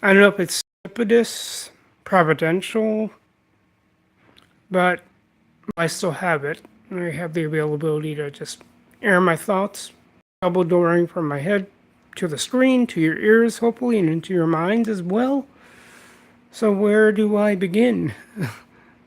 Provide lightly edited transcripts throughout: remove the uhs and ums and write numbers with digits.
I don't know if it's serendipitous, providential, but I still have it. I have the availability to just air my thoughts, double dooring from my head to the screen, to your ears, hopefully, and into your minds as well. So, where do I begin?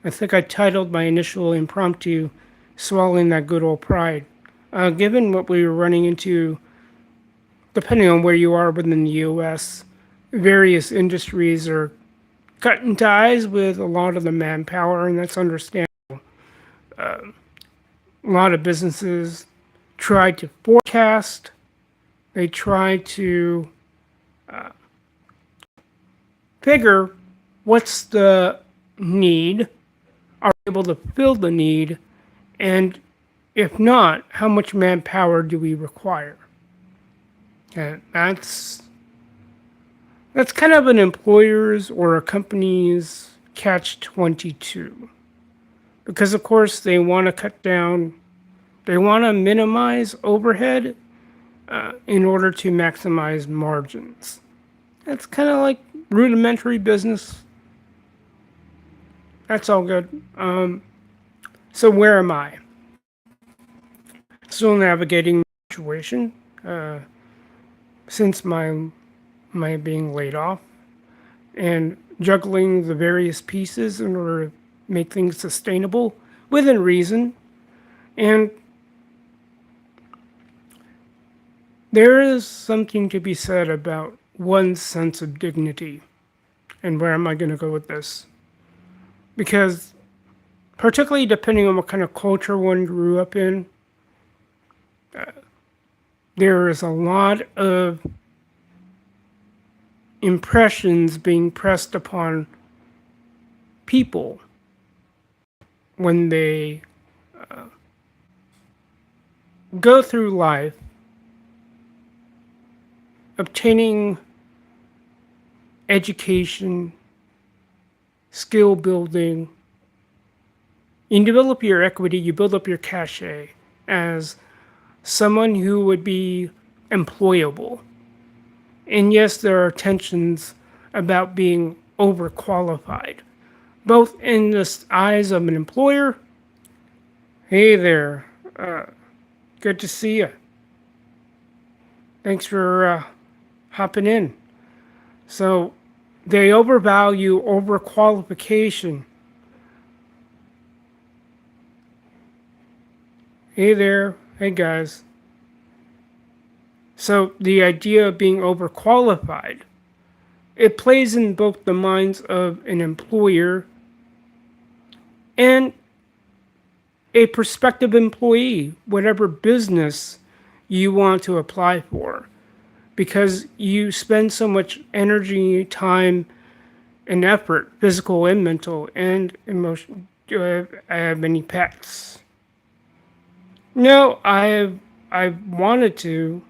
I think I titled my initial impromptu Swallowing That Good Old Pride. Given what we were running into, depending on where you are within the US, various industries are cutting ties with a lot of the manpower, and that's understandable. A lot of businesses try to forecast, they try to figure what's the need, are able to fill the need, and if not, how much manpower do we require? And that's kind of an employer's or a company's catch 22. Because of course they want to cut down, they want to minimize overhead in order to maximize margins. That's kind of like rudimentary business. That's all good. So where am I? Still navigating the situation since my being laid off and juggling the various pieces in order to make things sustainable within reason. And there is something to be said about one's sense of dignity. And where am I going to go with this? Because, particularly depending on what kind of culture one grew up in, there is a lot of impressions being pressed upon people when they go through life obtaining education, skill building. You develop your equity, you build up your cachet as someone who would be employable. And yes, there are tensions about being overqualified, both in the eyes of an employer. Hey there, good to see you. Thanks for hopping in. So they overvalue overqualification. Hey there, hey guys. So the idea of being overqualified, it plays in both the minds of an employer and a prospective employee, whatever business you want to apply for, because you spend so much energy, time, and effort, physical and mental, and emotional. Do I have any pets? No, I've wanted to.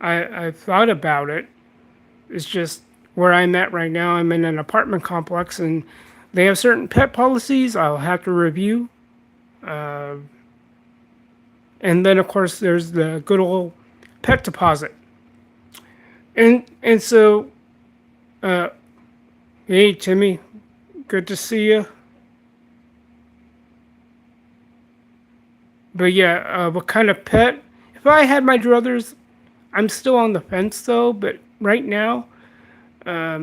I've thought about it. It's just where I'm at right now. I'm in an apartment complex, and they have certain pet policies I'll have to review. And then, of course, there's the good old pet deposit. And so, hey, Timmy, good to see you. But yeah, what kind of pet? If I had my druthers, I'm still on the fence though. But right now, I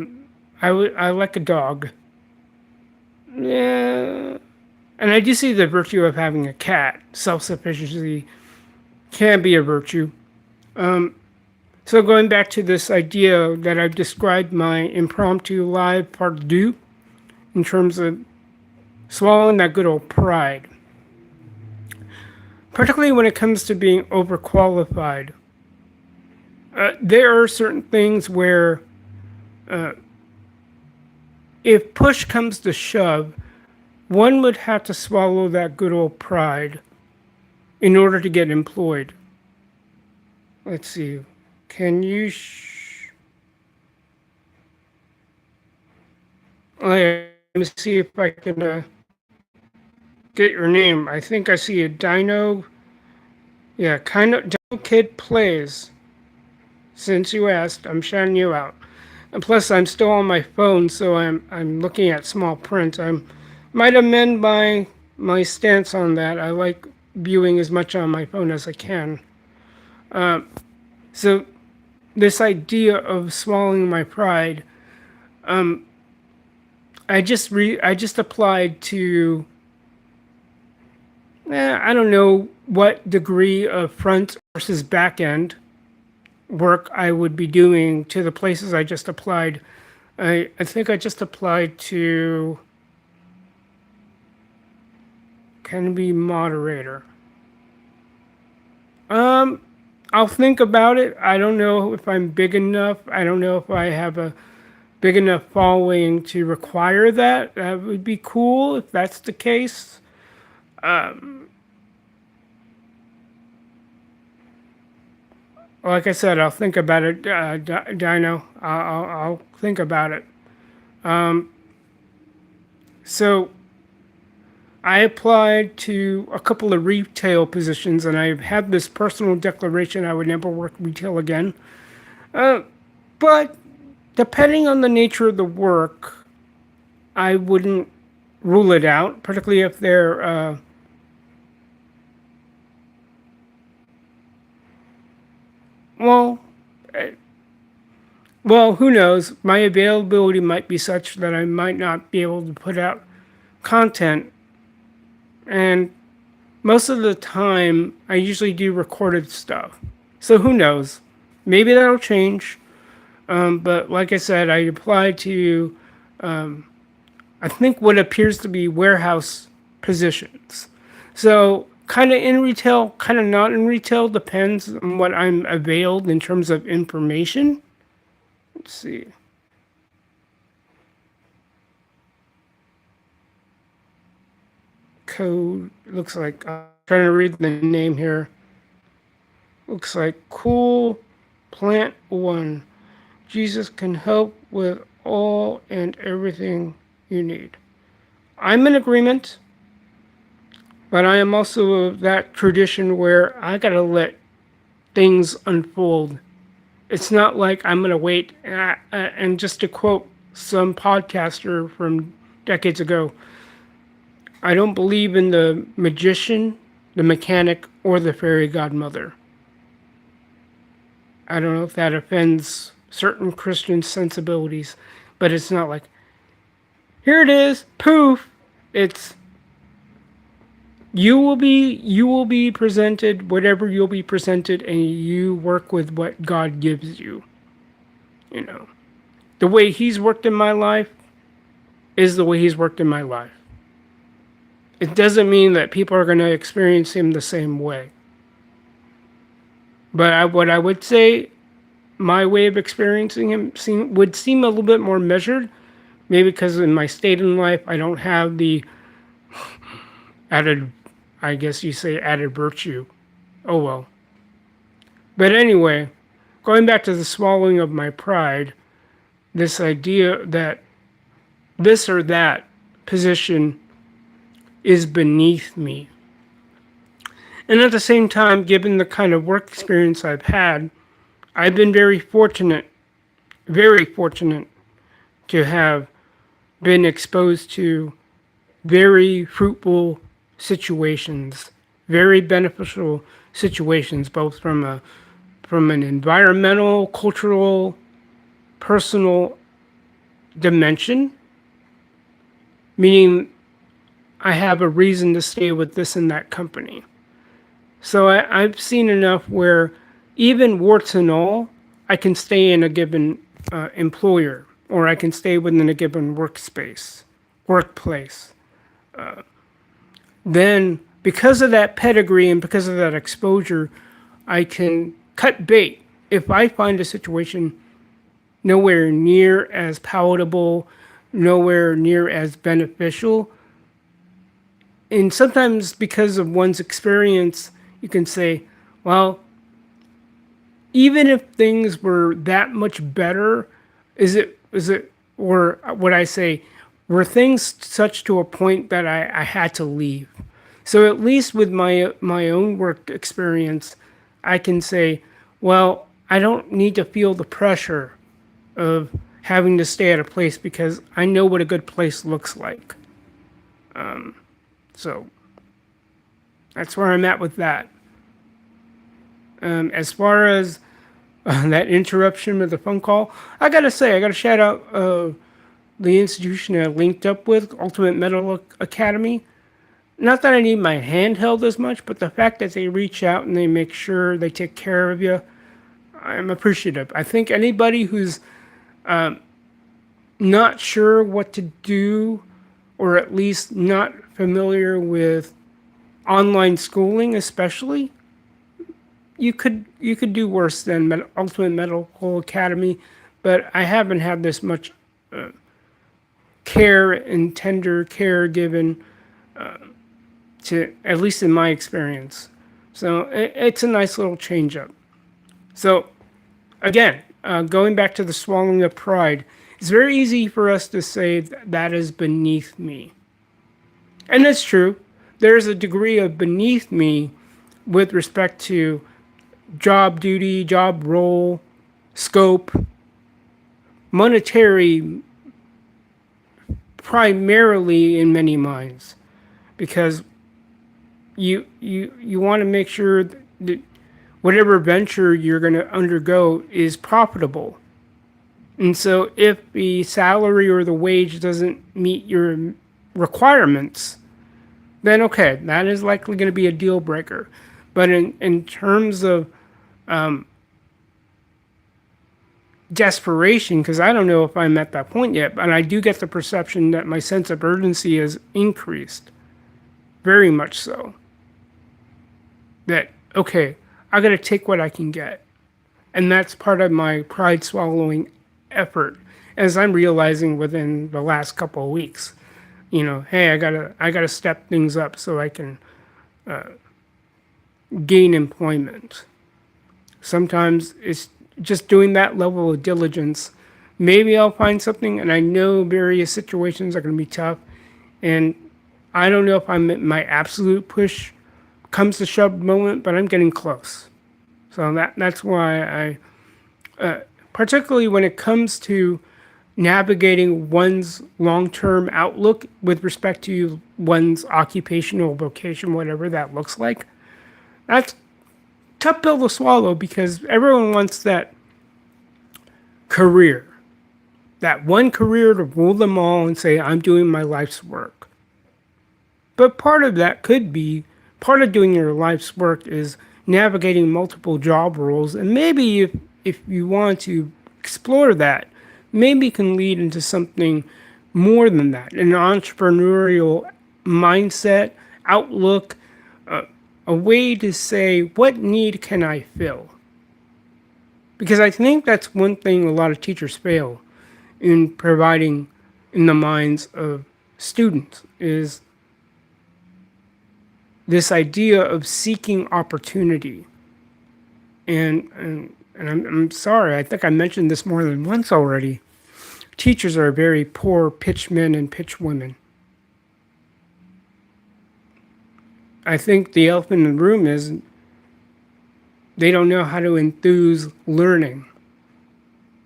like a dog. Yeah, and I do see the virtue of having a cat. Self sufficiency can be a virtue. So going back to this idea that I've described my impromptu live part deux in terms of swallowing that good old pride, particularly when it comes to being overqualified. There are certain things where if push comes to shove, one would have to swallow that good old pride in order to get employed. Let's see. Can you let me see if I can get your name. I think I see a Dino. Yeah, kind of Dino Kid Plays. Since you asked, I'm shouting you out. And plus, I'm still on my phone, so I'm looking at small print. I might amend my stance on that. I like viewing as much on my phone as I can. So this idea of swallowing my pride, I just applied to I don't know what degree of front versus back end work I would be doing to the places I just applied. I think I just applied to can be moderator. I'll think about it. I don't know if I'm big enough. I don't know if I have a big enough following to require that. That would be cool if that's the case. Like I said, I'll think about it, Dino. I'll think about it. So I applied to a couple of retail positions, and I've had this personal declaration I would never work retail again. But depending on the nature of the work, I wouldn't rule it out, particularly if they're well, well, who knows? My availability might be such that I might not be able to put out content, and most of the time, I usually do recorded stuff. So who knows? Maybe that'll change. But like I said, I applied to, I think, what appears to be warehouse positions. So kind of in retail, kind of not in retail, depends on what I'm availed in terms of information. Let's see. Code looks like I'm trying to read the name here. Looks like Cool Plant One. Jesus can help with all and everything you need. I'm in agreement, but I am also of that tradition where I gotta let things unfold. It's not like I'm gonna wait. And just to quote some podcaster from decades ago, I don't believe in the magician, the mechanic, or the fairy godmother. I don't know if that offends certain Christian sensibilities, but it's not like, here it is, poof. It's you will be presented whatever you'll be presented, and you work with what God gives you. You know, the way He's worked in my life is the way He's worked in my life. It doesn't mean that people are going to experience Him the same way. But what I would say, my way of experiencing Him would seem a little bit more measured. Maybe because in my state in life, I don't have the added, I guess you say, added virtue. Oh well. But anyway, going back to the swallowing of my pride, this idea that this or that position is beneath me. And at the same time, given the kind of work experience I've had, I've been very fortunate to have been exposed to very fruitful situations, very beneficial situations, both from an environmental, cultural, personal dimension, meaning I have a reason to stay with this and that company. So I've seen enough where even warts and all, I can stay in a given employer, or I can stay within a given workplace. Then, because of that pedigree and because of that exposure, I can cut bait if I find a situation nowhere near as palatable, nowhere near as beneficial. And sometimes because of one's experience, you can say, well, even if things were that much better, or would I say, were things such to a point that I had to leave? So at least with my own work experience, I can say, well, I don't need to feel the pressure of having to stay at a place because I know what a good place looks like. So that's where I'm at with that. As far as that interruption with the phone call, I gotta say, I gotta shout out the institution I linked up with, Ultimate Metal Academy. Not that I need my hand held as much, but the fact that they reach out and they make sure they take care of you, I'm appreciative. I think anybody who's not sure what to do, or at least not familiar with online schooling, especially, you could do worse than Ultimate Medical Academy. But I haven't had this much care and tender care given to, at least in my experience. So it's a nice little change up. So again, going back to the swallowing of pride, it's very easy for us to say that is beneath me. And it's true. There's a degree of beneath me with respect to job duty, job role, scope, monetary, primarily in many minds, because you want to make sure that whatever venture you're going to undergo is profitable. And so if the salary or the wage doesn't meet your requirements, then okay, that is likely going to be a deal breaker. But in terms of desperation, because I don't know if I'm at that point yet, but I do get the perception that my sense of urgency has increased, very much so. That, okay, I got to take what I can get. And that's part of my pride swallowing effort, as I'm realizing within the last couple of weeks. You know, hey, I gotta step things up so I can gain employment. Sometimes it's just doing that level of diligence. Maybe I'll find something, and I know various situations are going to be tough, and I don't know if I'm at my absolute push comes to shove moment, but I'm getting close. So that's why I, particularly when it comes to navigating one's long-term outlook with respect to one's occupational vocation, whatever that looks like, that's tough pill to swallow because everyone wants that career, that one career to rule them all and say, I'm doing my life's work. But part of that could be, part of doing your life's work is navigating multiple job roles. And maybe if you want to explore that, maybe it can lead into something more than that, an entrepreneurial mindset, outlook, a way to say, what need can I fill? Because I think that's one thing a lot of teachers fail in providing in the minds of students is this idea of seeking opportunity. And I'm sorry, I think I mentioned this more than once already. Teachers are very poor pitchmen and pitchwomen. I think the elephant in the room is they don't know how to enthuse learning.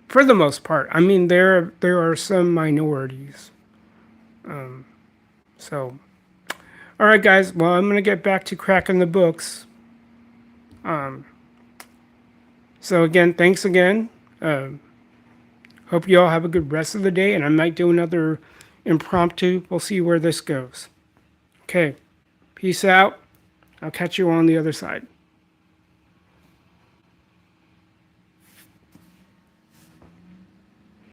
For the most part. I mean, there are some minorities. So, all right, guys. Well, I'm going to get back to cracking the books. So again, thanks again. Hope you all have a good rest of the day, and I might do another impromptu. We'll see where this goes. Okay. Peace out. I'll catch you on the other side.